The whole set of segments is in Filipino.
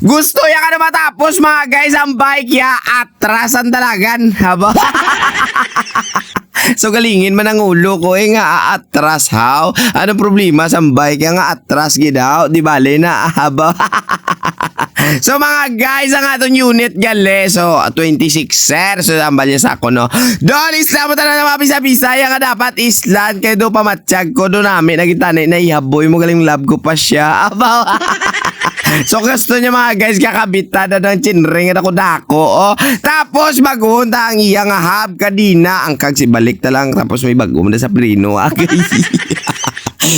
Gusto ya ka na matapos mga guys ang bike ya atrasan talagan. Haba. So galingin man ang ulo ko nga atras how. Ano problema sa bike nga atras gidaw, di bale na haba. So mga guys, ang aton unit gali. So 26 sir. So ambal niya sa ako no. Doon isla mo talaga mapisa-pisa. Yang nga dapat islan. Kaya do pamatsyag ko do namin. Nagitani na ihaboy mo galing love ko pa siya. Abaw. So gusto niya mga guys kakabita na ng chinring at ako dako oh. Tapos magunta ang iyang hub kadina ang kagsibalik na lang tapos may bagong na sa prino.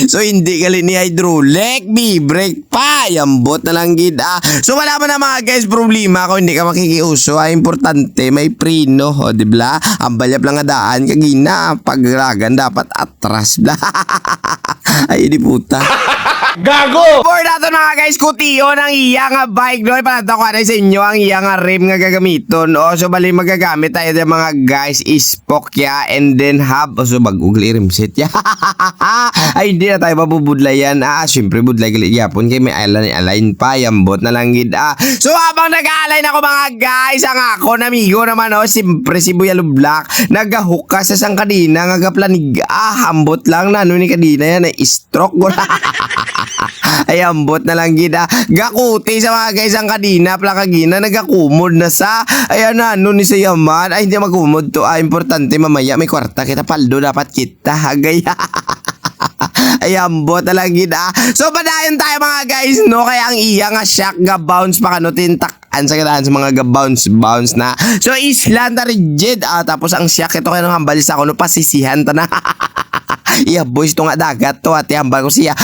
So hindi gali ni hydraulic, brake pa, yambot na lang gid So wala man na mga guys problema kung hindi ka makikiuso. Importante may preno, o di ba? Ang balyap lang nga daan kagina pagragan dapat atras bla. Ay di puta. Gago! For nato mga guys, kutiyo ng iyang bike no. Ipanata ko na sa inyo ang iyang rim nga gagamiton. O so bali magagamit tayo ng mga guys spoke ya and then hub. O so bagugli rim set ya. Ay hindi na tayo mabubudlayan. Siyempre budlay gali yapon kay may align pa. Yambot na lang gid So habang nag-align ako mga guys, ang ako namigo naman siyempre si Buya Lublak nagahukas sa sang kadina nga planig. Hambot lang na ni kadina yan na stroke ko. Ay ambot na lang gida. Gakuti sa mga guys ang kadina plakagina nagakumod na sa ayan na ni sa yaman. Ay hindi magkumod to. Importante mamaya may kwarta kita paldo dapat kita gaya. Ay ambot na lang gida. So padayon tayo mga guys no. Kaya ang iya nga shock ga bounce pa kano tintakan sa kadaan sa mga ga bounce na. So island na rigid tapos ang shock ito kaya nang hambalis ako no pasisihan ta na. Yeah boys to nga dagat to at hambal ko siya.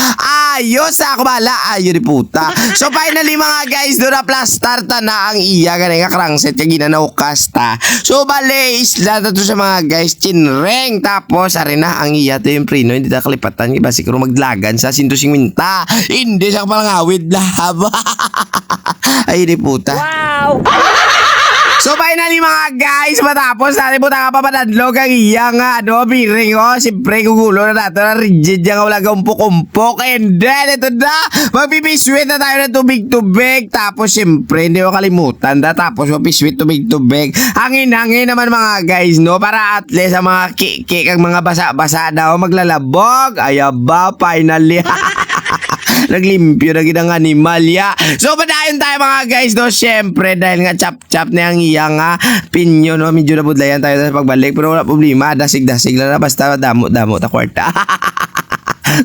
Ayos ako bala. Ayo di puta. So finally mga guys do na plaster ta na ang iya ganay nga crankset kaya ginanaukas ta. So bale isla to sa mga guys chinreng tapos ari na ang iya to yung preno hindi ta kalipatan iba siguro maglagan sa 150. Hindi sa palangawid lahab. Ay di puta. Wow. So finally mga guys, matapos natin po nga papadadlog ang iya nga biring siyempre gugulo na nato na rigid yung wala umpok-umpok and then ito na, magpipiswit na tayo ng tubig-tubig tapos siyempre hindi mo kalimutan tapos mapiswit tubig-tubig hangin-hangin naman mga guys no para at least ang mga kik ang mga basa-basa daw maglalabog ayaba finally. Naglimpyo na ginang animal ya. So padayon tayo mga guys no. Siyempre dahil nga chap-chap na ang iyang pinyo no. Medyo nabudlayan tayo sa pagbalik. Pero wala problema. Dasig-dasig lang na basta damo-damo ta kwarta.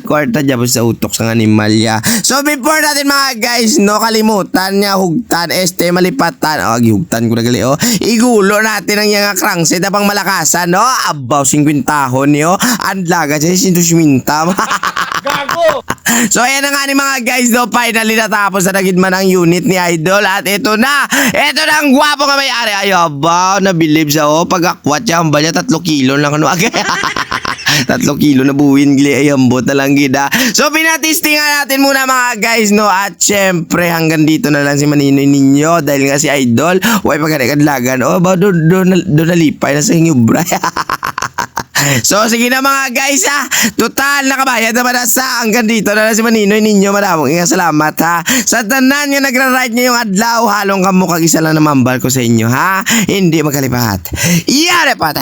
Kwarta dyan sa utok sa animal ya. So before natin mga guys no. Kalimutan niya hugtan malipatan. Gihugtan ko na gali igulo natin ang iyang crankset pang malakasan no. Abaw 50 tahon yo. Andlaga siya 150. Gago! So ayan na nga ni mga guys no. Finally natapos na nagid man ang unit ni Idol. At ito na ang gwapo nga may-ari. Ayaba nabilib siya pag-akwat siya ang balya 3 kilo lang ano. 3 kilo na buwin gili ayambot na lang gida. So pinatistingan natin muna mga guys no. At syempre hanggang dito na lang si Maninoy ninyo. Dahil nga si Idol way pagkadlagan doon nalipay na sa hingyubra. So sige na mga guys total nakabayad naman na sa hanggang dito na lang si Maninoy ninyo. Maraming salamat sa tanan nga nagra-ride nyo yung adlaw. Halong kamukha isa lang na mambal ko sa inyo hindi magkalipat. Yare pata.